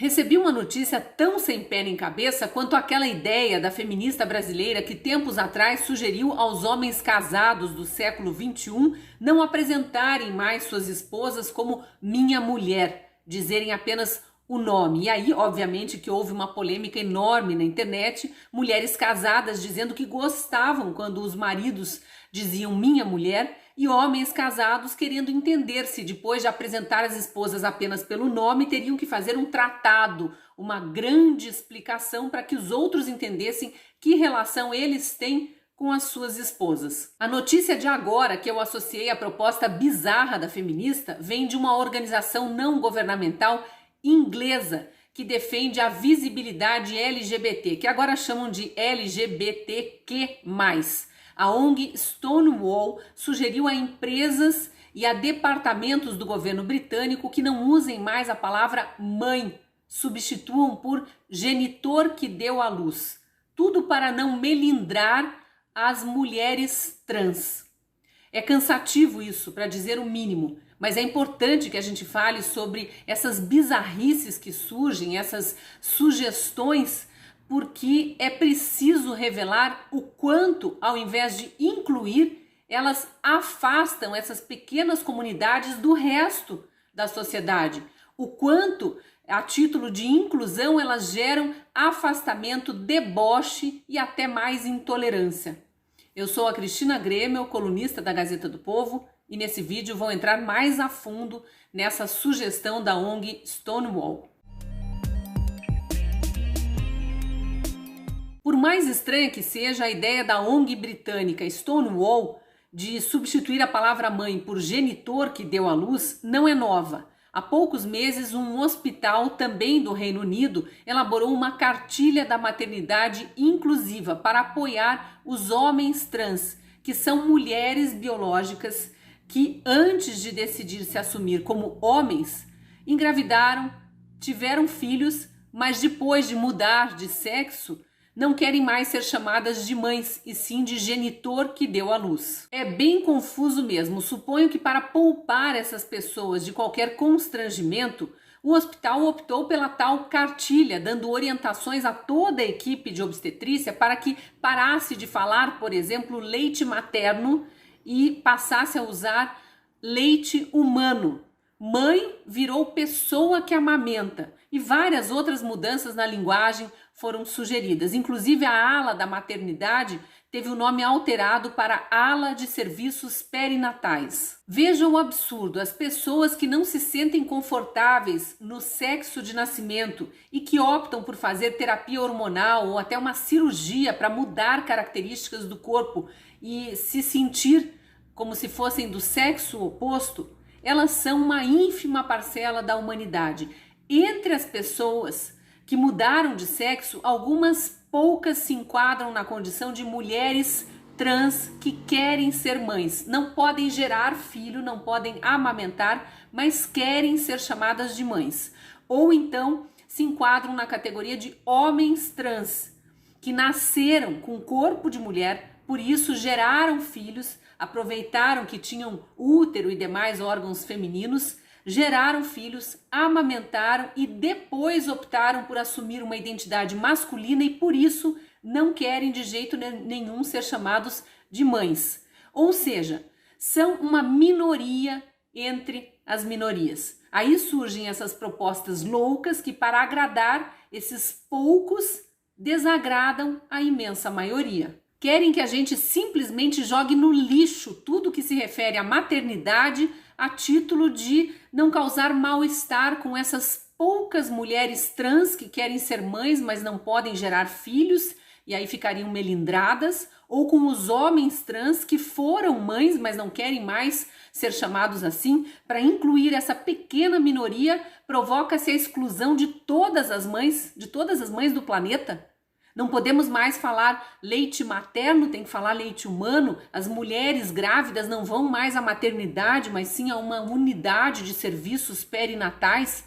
Recebi uma notícia tão sem pé nem cabeça quanto aquela ideia da feminista brasileira que tempos atrás sugeriu aos homens casados do século XXI não apresentarem mais suas esposas como minha mulher, dizerem apenas o nome. E aí, obviamente, que houve uma polêmica enorme na internet, mulheres casadas dizendo que gostavam quando os maridos diziam minha mulher, e homens casados querendo entender se depois de apresentar as esposas apenas pelo nome, teriam que fazer um tratado, uma grande explicação para que os outros entendessem que relação eles têm com as suas esposas. A notícia de agora, que eu associei à proposta bizarra da feminista, vem de uma organização não governamental inglesa que defende a visibilidade LGBT, que agora chamam de LGBTQ+. A ONG Stonewall sugeriu a empresas e a departamentos do governo britânico que não usem mais a palavra mãe, substituam por genitor que deu à luz. Tudo para não melindrar as mulheres trans. É cansativo isso, para dizer o mínimo, mas é importante que a gente fale sobre essas bizarrices que surgem, essas sugestões, porque é preciso revelar o quanto, ao invés de incluir, elas afastam essas pequenas comunidades do resto da sociedade. O quanto, a título de inclusão, elas geram afastamento, deboche e até mais intolerância. Eu sou a Cristina Grêmio, colunista da Gazeta do Povo, e nesse vídeo vou entrar mais a fundo nessa sugestão da ONG Stonewall. Por mais estranha que seja, a ideia da ONG britânica Stonewall de substituir a palavra mãe por genitor que deu à luz não é nova. Há poucos meses, um hospital também do Reino Unido elaborou uma cartilha da maternidade inclusiva para apoiar os homens trans, que são mulheres biológicas que, antes de decidir se assumir como homens, engravidaram, tiveram filhos, mas depois de mudar de sexo, não querem mais ser chamadas de mães, e sim de genitor que deu à luz. É bem confuso mesmo. Suponho que para poupar essas pessoas de qualquer constrangimento, o hospital optou pela tal cartilha, dando orientações a toda a equipe de obstetrícia para que parasse de falar, por exemplo, leite materno e passasse a usar leite humano. Mãe virou pessoa que amamenta, e várias outras mudanças na linguagem foram sugeridas. Inclusive a ala da maternidade teve o nome alterado para ala de serviços perinatais. Veja o absurdo: as pessoas que não se sentem confortáveis no sexo de nascimento e que optam por fazer terapia hormonal ou até uma cirurgia para mudar características do corpo e se sentir como se fossem do sexo oposto, elas são uma ínfima parcela da humanidade. Entre as pessoas que mudaram de sexo, algumas poucas se enquadram na condição de mulheres trans que querem ser mães. Não podem gerar filho, não podem amamentar, mas querem ser chamadas de mães. Ou então se enquadram na categoria de homens trans, que nasceram com corpo de mulher, por isso geraram filhos, aproveitaram que tinham útero e demais órgãos femininos, geraram filhos, amamentaram e depois optaram por assumir uma identidade masculina e por isso não querem de jeito nenhum ser chamados de mães. Ou seja, são uma minoria entre as minorias. Aí surgem essas propostas loucas que, para agradar esses poucos, desagradam a imensa maioria. Querem que a gente simplesmente jogue no lixo tudo que se refere à maternidade a título de não causar mal-estar com essas poucas mulheres trans que querem ser mães, mas não podem gerar filhos e aí ficariam melindradas, ou com os homens trans que foram mães, mas não querem mais ser chamados assim. Para incluir essa pequena minoria, provoca-se a exclusão de todas as mães do planeta. Não podemos mais falar leite materno, tem que falar leite humano. As mulheres grávidas não vão mais à maternidade, mas sim a uma unidade de serviços perinatais.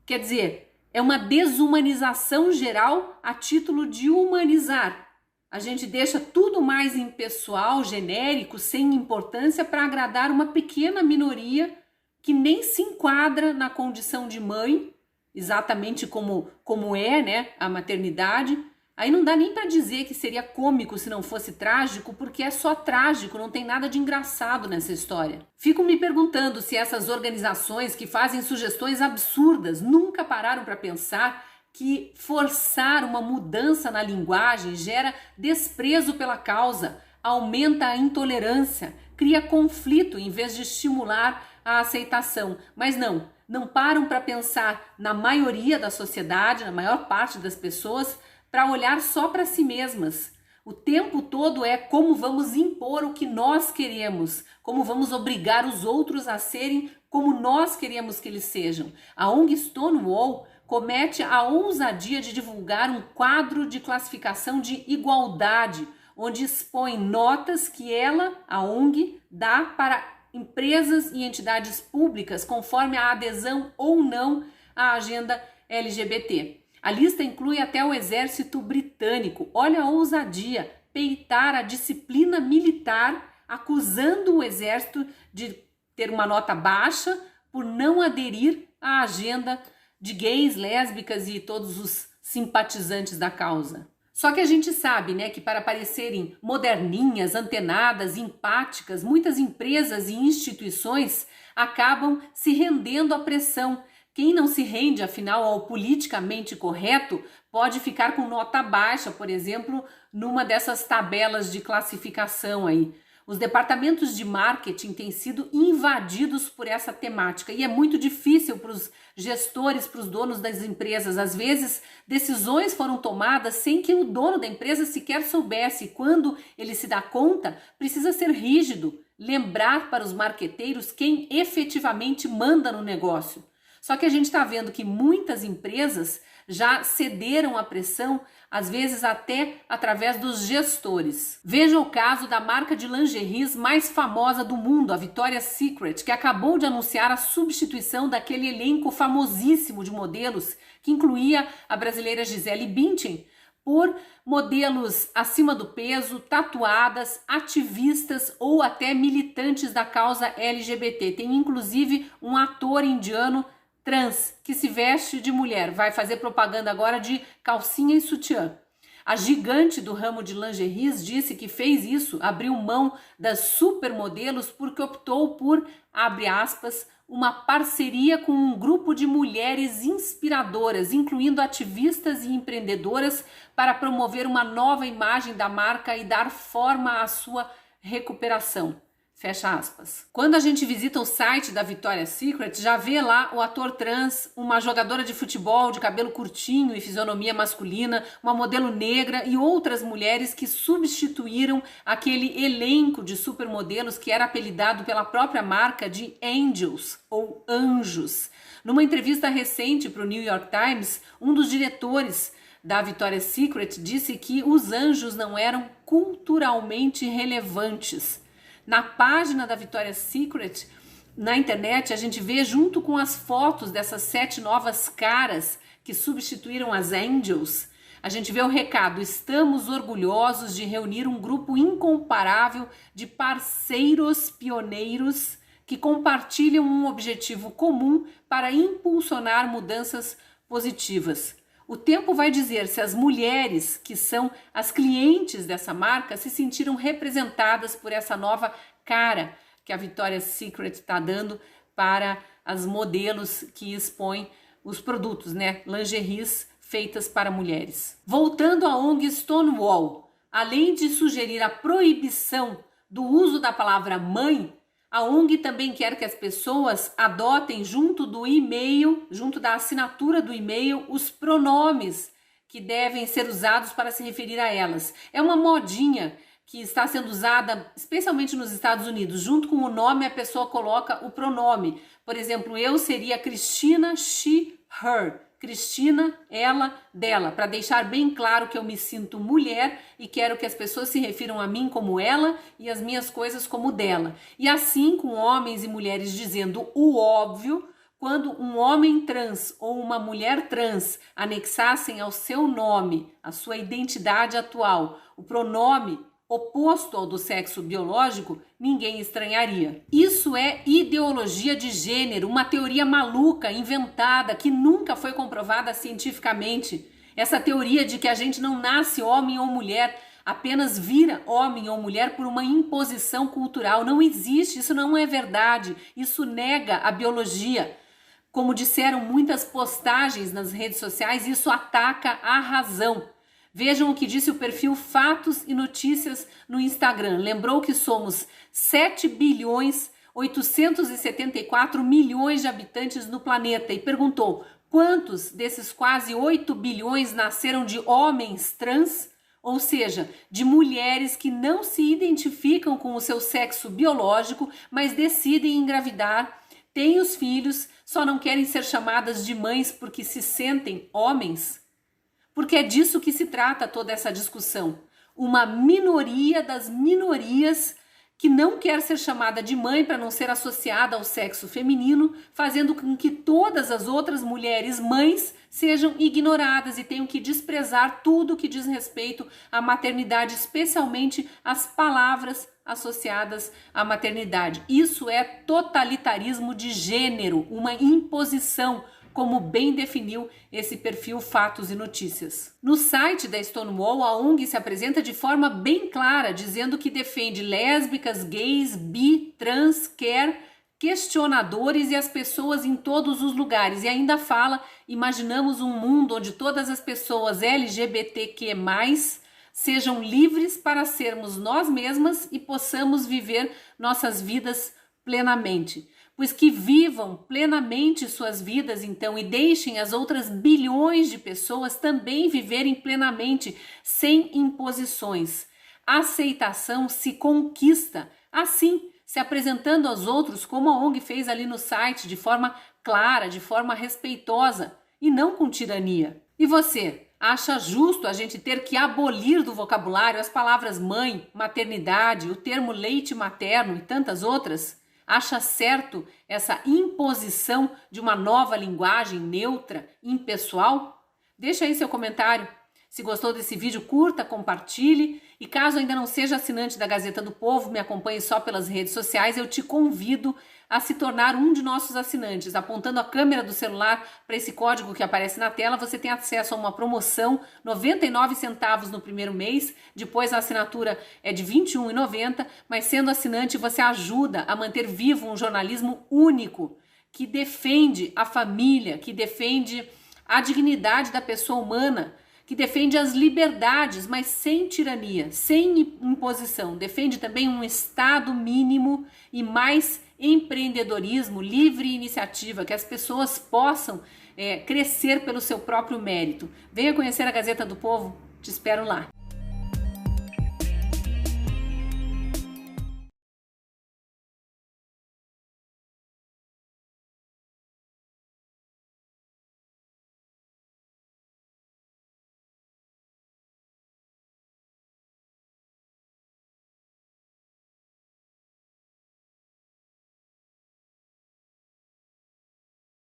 Quer dizer, é uma desumanização geral a título de humanizar. A gente deixa tudo mais impessoal, genérico, sem importância para agradar uma pequena minoria que nem se enquadra na condição de mãe exatamente como é, né, a maternidade. Aí não dá nem para dizer que seria cômico se não fosse trágico, porque é só trágico, não tem nada de engraçado nessa história. Fico me perguntando se essas organizações que fazem sugestões absurdas nunca pararam para pensar que forçar uma mudança na linguagem gera desprezo pela causa, aumenta a intolerância, cria conflito em vez de estimular a aceitação. Mas não param para pensar na maioria da sociedade, na maior parte das pessoas, para olhar só para si mesmas. O tempo todo é como vamos impor o que nós queremos, como vamos obrigar os outros a serem como nós queremos que eles sejam. A ONG Stonewall comete a ousadia de divulgar um quadro de classificação de igualdade, onde expõe notas que ela, a ONG, dá para empresas e entidades públicas conforme a adesão ou não à agenda LGBT. A lista inclui até o exército britânico. Olha a ousadia, peitar a disciplina militar, acusando o exército de ter uma nota baixa por não aderir à agenda de gays, lésbicas e todos os simpatizantes da causa. Só que a gente sabe, né, que para parecerem moderninhas, antenadas, empáticas, muitas empresas e instituições acabam se rendendo à pressão. Quem não se rende, afinal, ao politicamente correto pode ficar com nota baixa, por exemplo, numa dessas tabelas de classificação aí. Os departamentos de marketing têm sido invadidos por essa temática e é muito difícil para os gestores, para os donos das empresas. Às vezes, decisões foram tomadas sem que o dono da empresa sequer soubesse. Quando ele se dá conta, precisa ser rígido, lembrar para os marqueteiros quem efetivamente manda no negócio. Só que a gente está vendo que muitas empresas já cederam à pressão, às vezes até através dos gestores. Veja o caso da marca de lingeries mais famosa do mundo, a Victoria's Secret, que acabou de anunciar a substituição daquele elenco famosíssimo de modelos, que incluía a brasileira Gisele Bündchen, por modelos acima do peso, tatuadas, ativistas ou até militantes da causa LGBT. Tem inclusive um ator indiano trans que se veste de mulher, vai fazer propaganda agora de calcinha e sutiã. A gigante do ramo de lingeries disse que fez isso, abriu mão das supermodelos porque optou por, abre aspas, uma parceria com um grupo de mulheres inspiradoras, incluindo ativistas e empreendedoras, para promover uma nova imagem da marca e dar forma à sua recuperação. Fecha aspas. Quando a gente visita o site da Victoria's Secret, já vê lá o ator trans, uma jogadora de futebol de cabelo curtinho e fisionomia masculina, uma modelo negra e outras mulheres que substituíram aquele elenco de supermodelos que era apelidado pela própria marca de Angels ou Anjos. Numa entrevista recente para o New York Times, um dos diretores da Victoria's Secret disse que os anjos não eram culturalmente relevantes. Na página da Victoria's Secret, na internet, a gente vê junto com as fotos dessas 7 novas caras que substituíram as Angels, a gente vê o recado: estamos orgulhosos de reunir um grupo incomparável de parceiros pioneiros que compartilham um objetivo comum para impulsionar mudanças positivas. O tempo vai dizer se as mulheres que são as clientes dessa marca se sentiram representadas por essa nova cara que a Victoria's Secret está dando para as modelos que expõem os produtos, né? Lingeries feitas para mulheres. Voltando à ONG Stonewall, além de sugerir a proibição do uso da palavra mãe, a ONG também quer que as pessoas adotem junto do e-mail, junto da assinatura do e-mail, os pronomes que devem ser usados para se referir a elas. É uma modinha que está sendo usada especialmente nos Estados Unidos. Junto com o nome, a pessoa coloca o pronome. Por exemplo, eu seria Cristina, she, her. Cristina, ela, dela, para deixar bem claro que eu me sinto mulher e quero que as pessoas se refiram a mim como ela e as minhas coisas como dela. E assim, com homens e mulheres dizendo o óbvio, quando um homem trans ou uma mulher trans anexassem ao seu nome, a sua identidade atual, o pronome oposto ao do sexo biológico, ninguém estranharia. Isso é ideologia de gênero, uma teoria maluca, inventada, que nunca foi comprovada cientificamente. Essa teoria de que a gente não nasce homem ou mulher, apenas vira homem ou mulher por uma imposição cultural, não existe, isso não é verdade, isso nega a biologia. Como disseram muitas postagens nas redes sociais, isso ataca a razão. Vejam o que disse o perfil Fatos e Notícias no Instagram. Lembrou que somos 7.874.000.000 de habitantes no planeta e perguntou quantos desses quase 8 bilhões nasceram de homens trans, ou seja, de mulheres que não se identificam com o seu sexo biológico, mas decidem engravidar, têm os filhos, só não querem ser chamadas de mães porque se sentem homens. Porque é disso que se trata toda essa discussão. Uma minoria das minorias que não quer ser chamada de mãe para não ser associada ao sexo feminino, fazendo com que todas as outras mulheres mães sejam ignoradas e tenham que desprezar tudo que diz respeito à maternidade, especialmente as palavras associadas à maternidade. Isso é totalitarismo de gênero, uma imposição, como bem definiu esse perfil Fatos e Notícias. No site da Stonewall, a ONG se apresenta de forma bem clara, dizendo que defende lésbicas, gays, bi, trans, queer, questionadores e as pessoas em todos os lugares. E ainda fala, imaginamos um mundo onde todas as pessoas LGBTQ+, sejam livres para sermos nós mesmas e possamos viver nossas vidas plenamente. Pois que vivam plenamente suas vidas, então, e deixem as outras bilhões de pessoas também viverem plenamente, sem imposições. A aceitação se conquista, assim, se apresentando aos outros como a ONG fez ali no site, de forma clara, de forma respeitosa, e não com tirania. E você, acha justo a gente ter que abolir do vocabulário as palavras mãe, maternidade, o termo leite materno e tantas outras? Acha certo essa imposição de uma nova linguagem neutra, impessoal? Deixa aí seu comentário. Se gostou desse vídeo, curta, compartilhe. E caso ainda não seja assinante da Gazeta do Povo, me acompanhe só pelas redes sociais, eu te convido a se tornar um de nossos assinantes. Apontando a câmera do celular para esse código que aparece na tela, você tem acesso a uma promoção, 99 centavos no primeiro mês, depois a assinatura é de R$ 21,90, mas sendo assinante você ajuda a manter vivo um jornalismo único, que defende a família, que defende a dignidade da pessoa humana, que defende as liberdades, mas sem tirania, sem imposição. Defende também um Estado mínimo e mais empreendedorismo, livre iniciativa, que as pessoas possam crescer pelo seu próprio mérito. Venha conhecer a Gazeta do Povo, te espero lá.